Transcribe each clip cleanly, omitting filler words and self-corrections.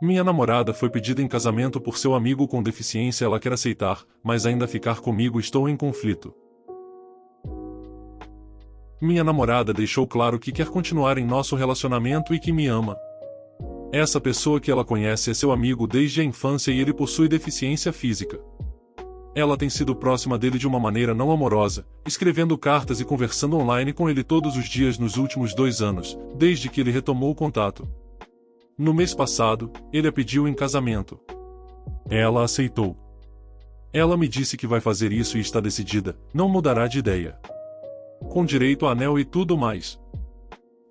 Minha namorada foi pedida em casamento por seu amigo com deficiência. Ela quer aceitar, mas ainda ficar comigo. Estou em conflito. Minha namorada deixou claro que quer continuar em nosso relacionamento e que me ama. Essa pessoa que ela conhece é seu amigo desde a infância e ele possui deficiência física. Ela tem sido próxima dele de uma maneira não amorosa, escrevendo cartas e conversando online com ele todos os dias nos últimos 2 anos, desde que ele retomou o contato. No mês passado, ele a pediu em casamento. Ela aceitou. Ela me disse que vai fazer isso e está decidida, não mudará de ideia. Com direito a anel e tudo mais.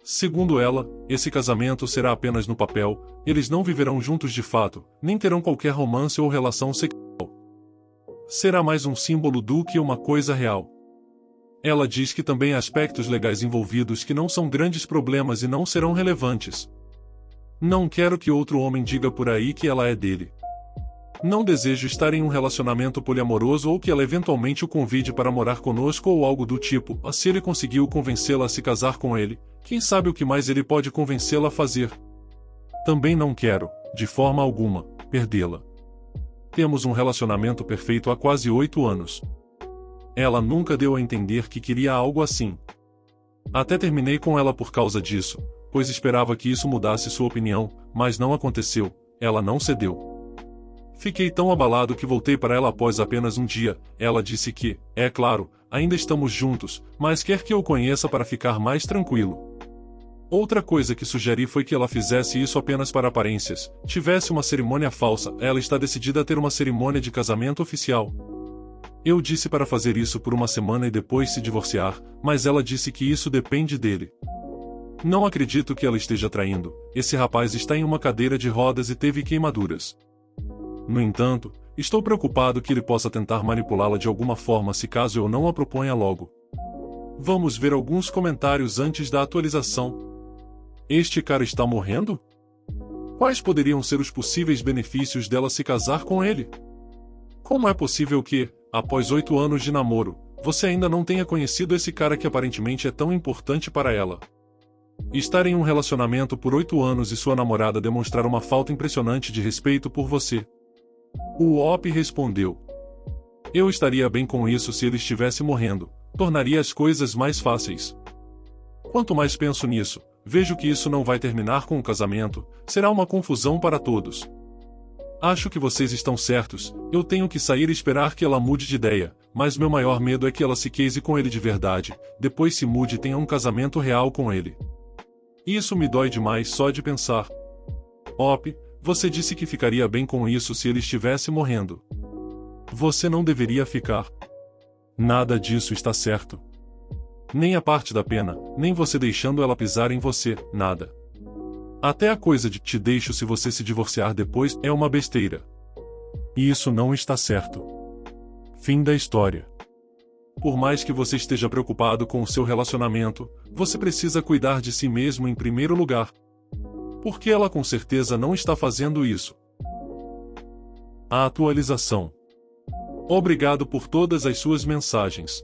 Segundo ela, esse casamento será apenas no papel, eles não viverão juntos de fato, nem terão qualquer romance ou relação sexual. Será mais um símbolo do que uma coisa real. Ela diz que também há aspectos legais envolvidos que não são grandes problemas e não serão relevantes. Não quero que outro homem diga por aí que ela é dele. Não desejo estar em um relacionamento poliamoroso ou que ela eventualmente o convide para morar conosco ou algo do tipo. Se ele conseguiu convencê-la a se casar com ele, quem sabe o que mais ele pode convencê-la a fazer. Também não quero, de forma alguma, perdê-la. Temos um relacionamento perfeito há quase 8 anos. Ela nunca deu a entender que queria algo assim. Até terminei com ela por causa disso, pois esperava que isso mudasse sua opinião, mas não aconteceu, ela não cedeu. Fiquei tão abalado que voltei para ela após apenas um dia. Ela disse que, é claro, ainda estamos juntos, mas quer que eu conheça para ficar mais tranquilo. Outra coisa que sugeri foi que ela fizesse isso apenas para aparências, tivesse uma cerimônia falsa. Ela está decidida a ter uma cerimônia de casamento oficial. Eu disse para fazer isso por uma semana e depois se divorciar, mas ela disse que isso depende dele. Não acredito que ela esteja traindo. Esse rapaz está em uma cadeira de rodas e teve queimaduras. No entanto, estou preocupado que ele possa tentar manipulá-la de alguma forma se caso eu não a proponha logo. Vamos ver alguns comentários antes da atualização. Este cara está morrendo? Quais poderiam ser os possíveis benefícios dela se casar com ele? Como é possível que, após 8 anos de namoro, você ainda não tenha conhecido esse cara que aparentemente é tão importante para ela? Estar em um relacionamento por 8 anos e sua namorada demonstrar uma falta impressionante de respeito por você. O OP respondeu. Eu estaria bem com isso se ele estivesse morrendo, tornaria as coisas mais fáceis. Quanto mais penso nisso, vejo que isso não vai terminar com o casamento, será uma confusão para todos. Acho que vocês estão certos, eu tenho que sair e esperar que ela mude de ideia, mas meu maior medo é que ela se case com ele de verdade, depois se mude e tenha um casamento real com ele. Isso me dói demais só de pensar. OP, você disse que ficaria bem com isso se ele estivesse morrendo. Você não deveria ficar. Nada disso está certo. Nem a parte da pena, nem você deixando ela pisar em você, nada. Até a coisa de te deixo se você se divorciar depois é uma besteira. E isso não está certo. Fim da história. Por mais que você esteja preocupado com o seu relacionamento, você precisa cuidar de si mesmo em primeiro lugar. Porque ela com certeza não está fazendo isso. A atualização. Obrigado por todas as suas mensagens.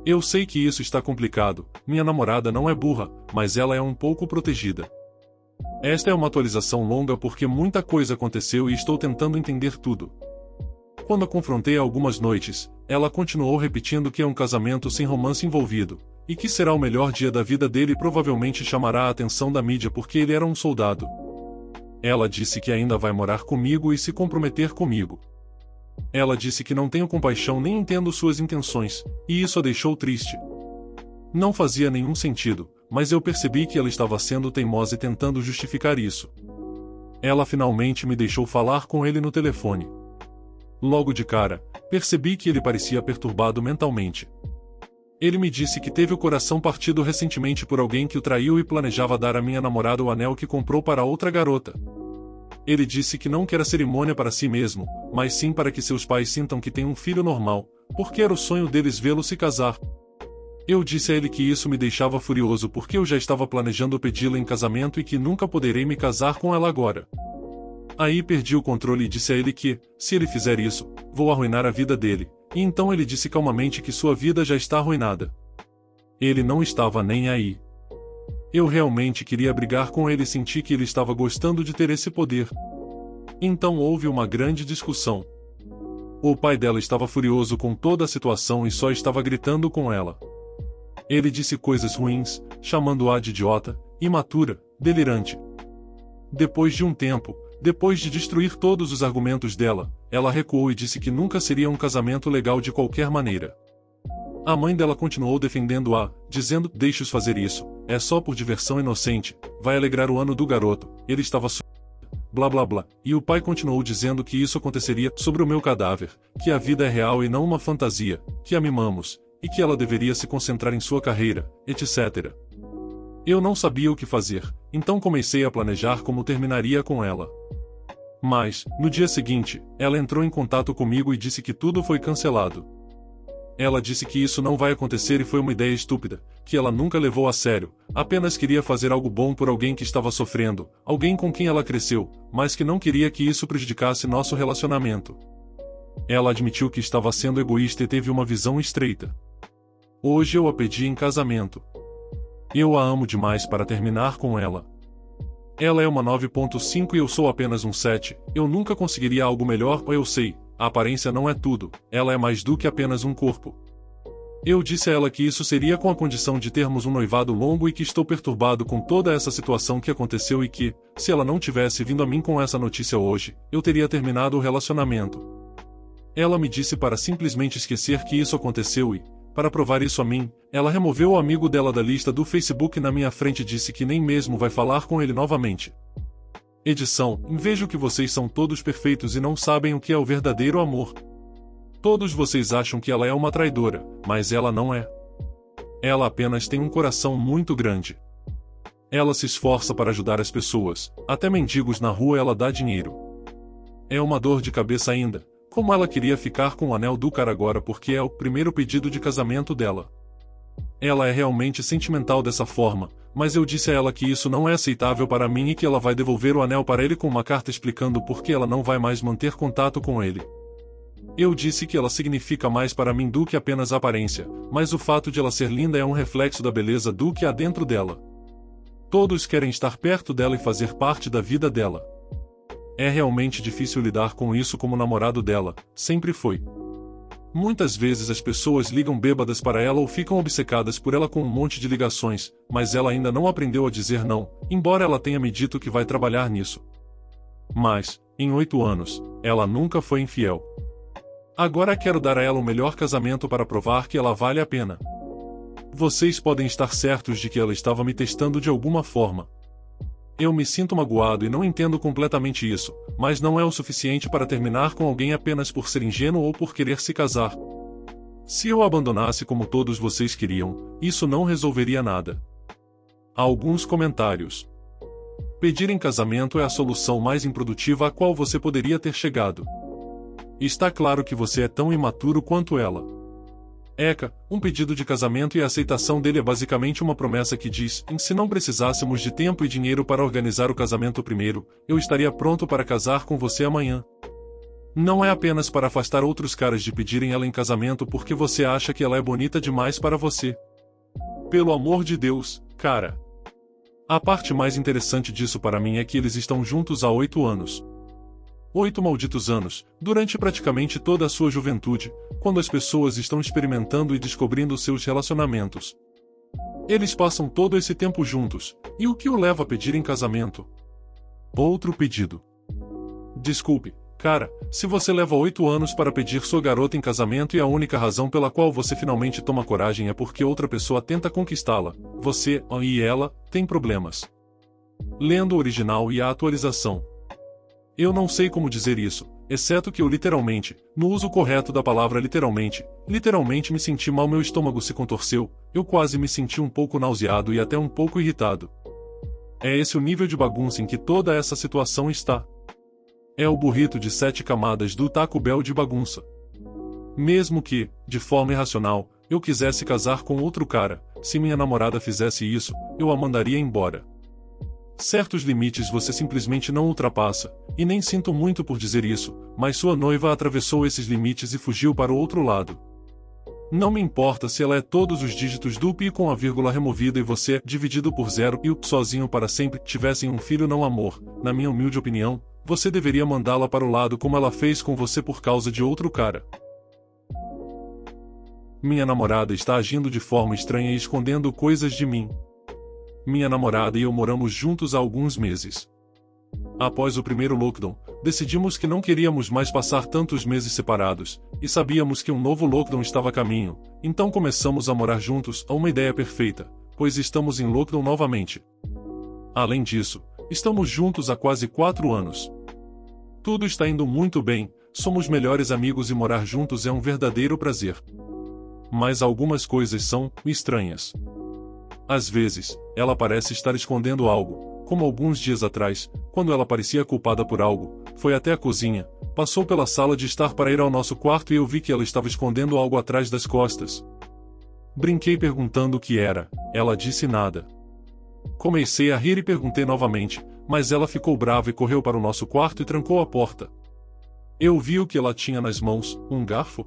Eu sei que isso está complicado, minha namorada não é burra, mas ela é um pouco protegida. Esta é uma atualização longa porque muita coisa aconteceu e estou tentando entender tudo. Quando a confrontei algumas noites, ela continuou repetindo que é um casamento sem romance envolvido, e que será o melhor dia da vida dele e provavelmente chamará a atenção da mídia porque ele era um soldado. Ela disse que ainda vai morar comigo e se comprometer comigo. Ela disse que não tenho compaixão nem entendo suas intenções, e isso a deixou triste. Não fazia nenhum sentido, mas eu percebi que ela estava sendo teimosa e tentando justificar isso. Ela finalmente me deixou falar com ele no telefone. Logo de cara, percebi que ele parecia perturbado mentalmente. Ele me disse que teve o coração partido recentemente por alguém que o traiu e planejava dar à minha namorada o anel que comprou para outra garota. Ele disse que não quer a cerimônia para si mesmo, mas sim para que seus pais sintam que tem um filho normal, porque era o sonho deles vê-lo se casar. Eu disse a ele que isso me deixava furioso porque eu já estava planejando pedi-la em casamento e que nunca poderei me casar com ela agora. Aí perdi o controle e disse a ele que, se ele fizer isso, vou arruinar a vida dele, e então ele disse calmamente que sua vida já está arruinada. Ele não estava nem aí. Eu realmente queria brigar com ele e senti que ele estava gostando de ter esse poder. Então houve uma grande discussão. O pai dela estava furioso com toda a situação e só estava gritando com ela. Ele disse coisas ruins, chamando-a de idiota, imatura, delirante. Depois de um tempo, depois de destruir todos os argumentos dela, ela recuou e disse que nunca seria um casamento legal de qualquer maneira. A mãe dela continuou defendendo-a, dizendo: deixe-os fazer isso, é só por diversão inocente, vai alegrar o ano do garoto, ele estava blá blá blá, e o pai continuou dizendo que isso aconteceria sobre o meu cadáver, que a vida é real e não uma fantasia, que a mimamos, e que ela deveria se concentrar em sua carreira, etc. Eu não sabia o que fazer, então comecei a planejar como terminaria com ela. Mas, no dia seguinte, ela entrou em contato comigo e disse que tudo foi cancelado. Ela disse que isso não vai acontecer e foi uma ideia estúpida, que ela nunca levou a sério, apenas queria fazer algo bom por alguém que estava sofrendo, alguém com quem ela cresceu, mas que não queria que isso prejudicasse nosso relacionamento. Ela admitiu que estava sendo egoísta e teve uma visão estreita. Hoje eu a pedi em casamento. Eu a amo demais para terminar com ela. Ela é uma 9.5 e eu sou apenas um 7, eu nunca conseguiria algo melhor, eu sei. A aparência não é tudo, ela é mais do que apenas um corpo. Eu disse a ela que isso seria com a condição de termos um noivado longo e que estou perturbado com toda essa situação que aconteceu e que, se ela não tivesse vindo a mim com essa notícia hoje, eu teria terminado o relacionamento. Ela me disse para simplesmente esquecer que isso aconteceu e, para provar isso a mim, ela removeu o amigo dela da lista do Facebook na minha frente e disse que nem mesmo vai falar com ele novamente. Edição: vejo que vocês são todos perfeitos e não sabem o que é o verdadeiro amor. Todos vocês acham que ela é uma traidora, mas ela não é. Ela apenas tem um coração muito grande. Ela se esforça para ajudar as pessoas, até mendigos na rua ela dá dinheiro. É uma dor de cabeça ainda, como ela queria ficar com o anel do cara agora porque é o primeiro pedido de casamento dela. Ela é realmente sentimental dessa forma, mas eu disse a ela que isso não é aceitável para mim e que ela vai devolver o anel para ele com uma carta explicando por que ela não vai mais manter contato com ele. Eu disse que ela significa mais para mim do que apenas aparência, mas o fato de ela ser linda é um reflexo da beleza do que há dentro dela. Todos querem estar perto dela e fazer parte da vida dela. É realmente difícil lidar com isso como namorado dela, sempre foi. Muitas vezes as pessoas ligam bêbadas para ela ou ficam obcecadas por ela com um monte de ligações, mas ela ainda não aprendeu a dizer não, embora ela tenha me dito que vai trabalhar nisso. Mas, em 8 anos, ela nunca foi infiel. Agora quero dar a ela o melhor casamento para provar que ela vale a pena. Vocês podem estar certos de que ela estava me testando de alguma forma. Eu me sinto magoado e não entendo completamente isso, mas não é o suficiente para terminar com alguém apenas por ser ingênuo ou por querer se casar. Se eu a abandonasse como todos vocês queriam, isso não resolveria nada. Alguns comentários. Pedir em casamento é a solução mais improdutiva a qual você poderia ter chegado. Está claro que você é tão imaturo quanto ela. Eka, um pedido de casamento e a aceitação dele é basicamente uma promessa que diz: se não precisássemos de tempo e dinheiro para organizar o casamento primeiro, eu estaria pronto para casar com você amanhã. Não é apenas para afastar outros caras de pedirem ela em casamento porque você acha que ela é bonita demais para você. Pelo amor de Deus, cara. A parte mais interessante disso para mim é que eles estão juntos há 8 anos. 8 malditos anos, durante praticamente toda a sua juventude, quando as pessoas estão experimentando e descobrindo seus relacionamentos. Eles passam todo esse tempo juntos, e o que o leva a pedir em casamento? Outro pedido. Desculpe, cara, se você leva 8 anos para pedir sua garota em casamento e a única razão pela qual você finalmente toma coragem é porque outra pessoa tenta conquistá-la, você, e ela, tem problemas. Lendo o original e a atualização. Eu não sei como dizer isso, exceto que eu literalmente, no uso correto da palavra literalmente me senti mal, meu estômago se contorceu, eu quase me senti um pouco nauseado e até um pouco irritado. É esse o nível de bagunça em que toda essa situação está. É o burrito de 7 camadas do Taco Bell de bagunça. Mesmo que, de forma irracional, eu quisesse casar com outro cara, se minha namorada fizesse isso, eu a mandaria embora. Certos limites você simplesmente não ultrapassa, e nem sinto muito por dizer isso, mas sua noiva atravessou esses limites e fugiu para o outro lado. Não me importa se ela é todos os dígitos do pi com a vírgula removida e você, dividido por zero e o sozinho para sempre, tivessem um filho não amor. Na minha humilde opinião, você deveria mandá-la para o lado como ela fez com você por causa de outro cara. Minha namorada está agindo de forma estranha e escondendo coisas de mim. Minha namorada e eu moramos juntos há alguns meses. Após o primeiro lockdown, decidimos que não queríamos mais passar tantos meses separados, e sabíamos que um novo lockdown estava a caminho, então começamos a morar juntos, uma ideia perfeita, pois estamos em lockdown novamente. Além disso, estamos juntos há quase 4 anos. Tudo está indo muito bem, somos melhores amigos e morar juntos é um verdadeiro prazer. Mas algumas coisas são estranhas. Às vezes, ela parece estar escondendo algo, como alguns dias atrás, quando ela parecia culpada por algo, foi até a cozinha, passou pela sala de estar para ir ao nosso quarto e eu vi que ela estava escondendo algo atrás das costas. Brinquei perguntando o que era, ela disse nada. Comecei a rir e perguntei novamente, mas ela ficou brava e correu para o nosso quarto e trancou a porta. Eu vi o que ela tinha nas mãos, um garfo?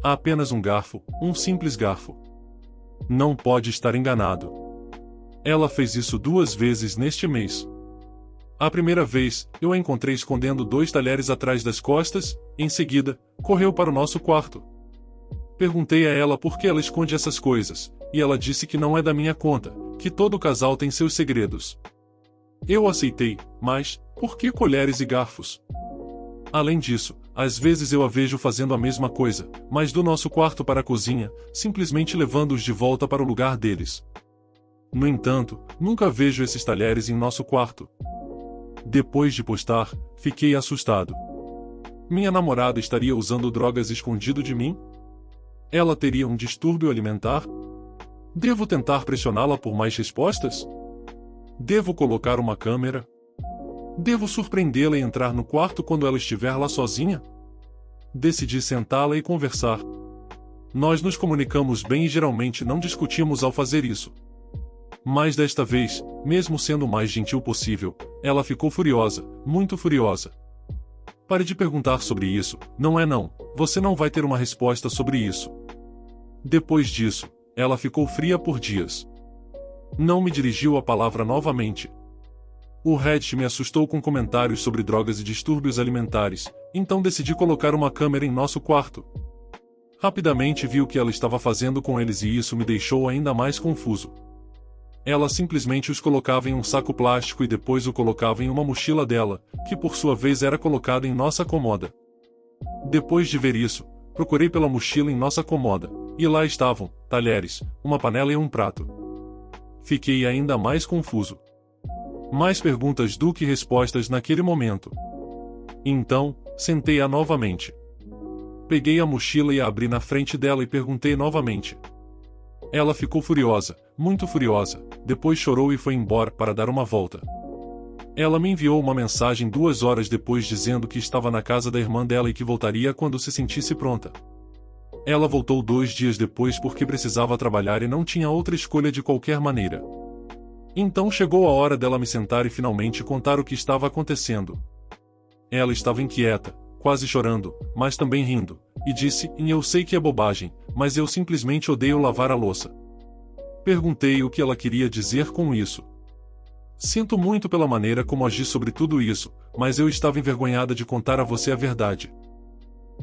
Apenas um garfo, um simples garfo. Não pode estar enganado. Ela fez isso 2 vezes neste mês. A primeira vez, eu a encontrei escondendo 2 talheres atrás das costas, em seguida, correu para o nosso quarto. Perguntei a ela por que ela esconde essas coisas, e ela disse que não é da minha conta, que todo casal tem seus segredos. Eu aceitei, mas, por que colheres e garfos? Além disso, às vezes eu a vejo fazendo a mesma coisa, mas do nosso quarto para a cozinha, simplesmente levando-os de volta para o lugar deles. No entanto, nunca vejo esses talheres em nosso quarto. Depois de postar, fiquei assustado. Minha namorada estaria usando drogas escondido de mim? Ela teria um distúrbio alimentar? Devo tentar pressioná-la por mais respostas? Devo colocar uma câmera? Devo surpreendê-la e entrar no quarto quando ela estiver lá sozinha? Decidi sentá-la e conversar. Nós nos comunicamos bem e geralmente não discutimos ao fazer isso. Mas desta vez, mesmo sendo o mais gentil possível, ela ficou furiosa, muito furiosa. Pare de perguntar sobre isso, não é não, você não vai ter uma resposta sobre isso. Depois disso, ela ficou fria por dias. Não me dirigiu a palavra novamente. O Reddit me assustou com comentários sobre drogas e distúrbios alimentares, então decidi colocar uma câmera em nosso quarto. Rapidamente vi o que ela estava fazendo com eles e isso me deixou ainda mais confuso. Ela simplesmente os colocava em um saco plástico e depois o colocava em uma mochila dela, que por sua vez era colocada em nossa comoda. Depois de ver isso, procurei pela mochila em nossa comoda, e lá estavam, talheres, uma panela e um prato. Fiquei ainda mais confuso. Mais perguntas do que respostas naquele momento. Então, sentei-a novamente. Peguei a mochila e a abri na frente dela e perguntei novamente. Ela ficou furiosa, muito furiosa, depois chorou e foi embora para dar uma volta. Ela me enviou uma mensagem 2 horas depois dizendo que estava na casa da irmã dela e que voltaria quando se sentisse pronta. Ela voltou 2 dias depois porque precisava trabalhar e não tinha outra escolha de qualquer maneira. Então chegou a hora dela me sentar e finalmente contar o que estava acontecendo. Ela estava inquieta, quase chorando, mas também rindo, e disse, eu sei que é bobagem, mas eu simplesmente odeio lavar a louça. Perguntei o que ela queria dizer com isso. Sinto muito pela maneira como agi sobre tudo isso, mas eu estava envergonhada de contar a você a verdade.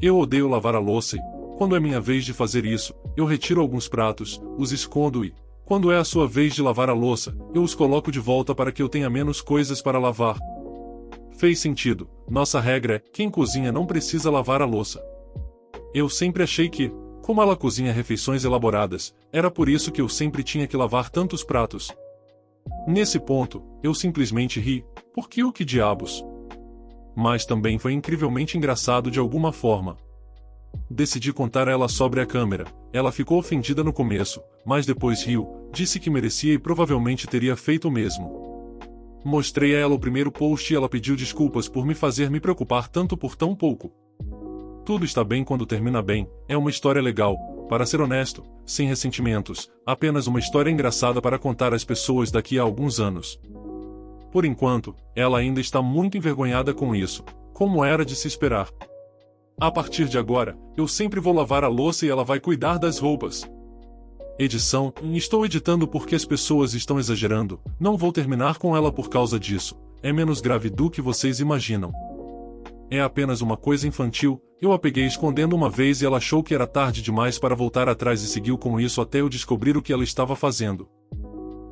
Eu odeio lavar a louça e, quando é minha vez de fazer isso, eu retiro alguns pratos, os escondo e, quando é a sua vez de lavar a louça, eu os coloco de volta para que eu tenha menos coisas para lavar. Fez sentido, nossa regra é, quem cozinha não precisa lavar a louça. Eu sempre achei que, como ela cozinha refeições elaboradas, era por isso que eu sempre tinha que lavar tantos pratos. Nesse ponto, eu simplesmente ri, porque o que diabos? Mas também foi incrivelmente engraçado de alguma forma. Decidi contar a ela sobre a câmera, ela ficou ofendida no começo, mas depois riu, disse que merecia e provavelmente teria feito o mesmo. Mostrei a ela o primeiro post e ela pediu desculpas por me fazer me preocupar tanto por tão pouco. Tudo está bem quando termina bem, é uma história legal, para ser honesto, sem ressentimentos, apenas uma história engraçada para contar às pessoas daqui a alguns anos. Por enquanto, ela ainda está muito envergonhada com isso, como era de se esperar. A partir de agora, eu sempre vou lavar a louça e ela vai cuidar das roupas. Edição: estou editando porque as pessoas estão exagerando, não vou terminar com ela por causa disso, é menos grave do que vocês imaginam. É apenas uma coisa infantil, eu a peguei escondendo uma vez e ela achou que era tarde demais para voltar atrás e seguiu com isso até eu descobrir o que ela estava fazendo.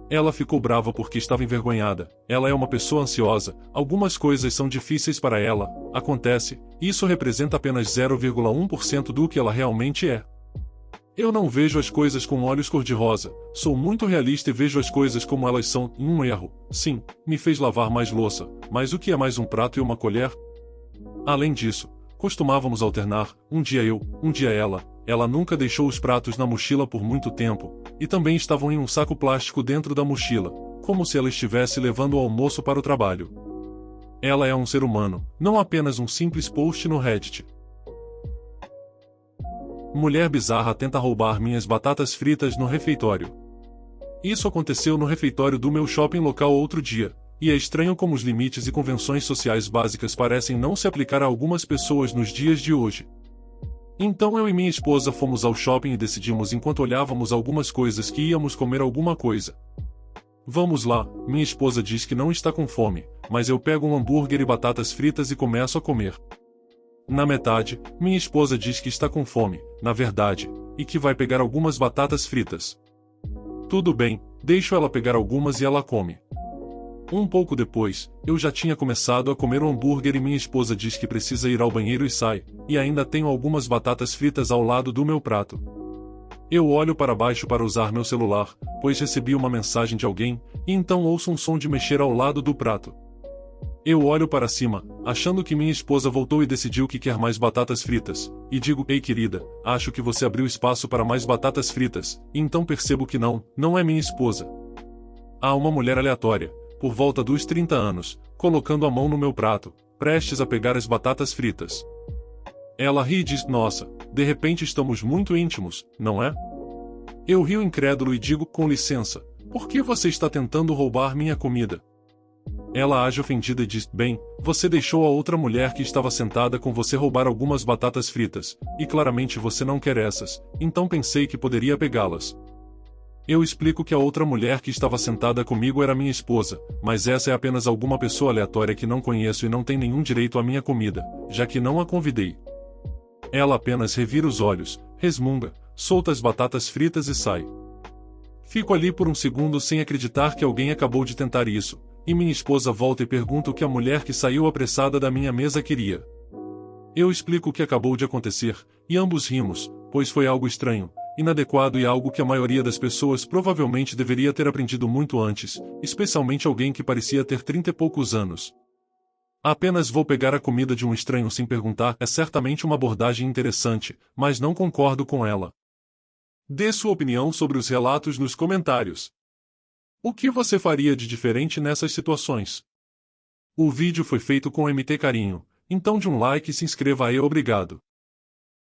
Ela ficou brava porque estava envergonhada, ela é uma pessoa ansiosa, algumas coisas são difíceis para ela, acontece, isso representa apenas 0,1% do que ela realmente é. Eu não vejo as coisas com olhos cor-de-rosa, sou muito realista e vejo as coisas como elas são, e um erro, sim, me fez lavar mais louça, mas o que é mais um prato e uma colher? Além disso, costumávamos alternar, um dia eu, um dia ela nunca deixou os pratos na mochila por muito tempo, e também estavam em um saco plástico dentro da mochila, como se ela estivesse levando o almoço para o trabalho. Ela é um ser humano, não apenas um simples post no Reddit. Mulher bizarra tenta roubar minhas batatas fritas no refeitório. Isso aconteceu no refeitório do meu shopping local outro dia, e é estranho como os limites e convenções sociais básicas parecem não se aplicar a algumas pessoas nos dias de hoje. Então eu e minha esposa fomos ao shopping e decidimos enquanto olhávamos algumas coisas que íamos comer alguma coisa. Vamos lá, minha esposa diz que não está com fome, mas eu pego um hambúrguer e batatas fritas e começo a comer. Na metade, minha esposa diz que está com fome, na verdade, e que vai pegar algumas batatas fritas. Tudo bem, deixo ela pegar algumas e ela come. Um pouco depois, eu já tinha começado a comer o hambúrguer e minha esposa diz que precisa ir ao banheiro e sai, e ainda tenho algumas batatas fritas ao lado do meu prato. Eu olho para baixo para usar meu celular, pois recebi uma mensagem de alguém, e então ouço um som de mexer ao lado do prato. Eu olho para cima, achando que minha esposa voltou e decidiu que quer mais batatas fritas, e digo: ei querida, acho que você abriu espaço para mais batatas fritas, e então percebo que não é minha esposa. Há uma mulher aleatória, por volta dos 30 anos, colocando a mão no meu prato, prestes a pegar as batatas fritas. Ela ri e diz: nossa, de repente estamos muito íntimos, não é? Eu rio incrédulo e digo: com licença, por que você está tentando roubar minha comida? Ela age ofendida e diz: bem, você deixou a outra mulher que estava sentada com você roubar algumas batatas fritas, e claramente você não quer essas, então pensei que poderia pegá-las. Eu explico que a outra mulher que estava sentada comigo era minha esposa, mas essa é apenas alguma pessoa aleatória que não conheço e não tem nenhum direito à minha comida, já que não a convidei. Ela apenas revira os olhos, resmunga, solta as batatas fritas e sai. Fico ali por um segundo sem acreditar que alguém acabou de tentar isso, e minha esposa volta e pergunta o que a mulher que saiu apressada da minha mesa queria. Eu explico o que acabou de acontecer, e ambos rimos, pois foi algo estranho, inadequado e algo que a maioria das pessoas provavelmente deveria ter aprendido muito antes, especialmente alguém que parecia ter 30 e poucos anos. Apenas vou pegar a comida de um estranho sem perguntar é certamente uma abordagem interessante, mas não concordo com ela. Dê sua opinião sobre os relatos nos comentários. O que você faria de diferente nessas situações? O vídeo foi feito com MT Carinho, então de um like e se inscreva aí. Obrigado.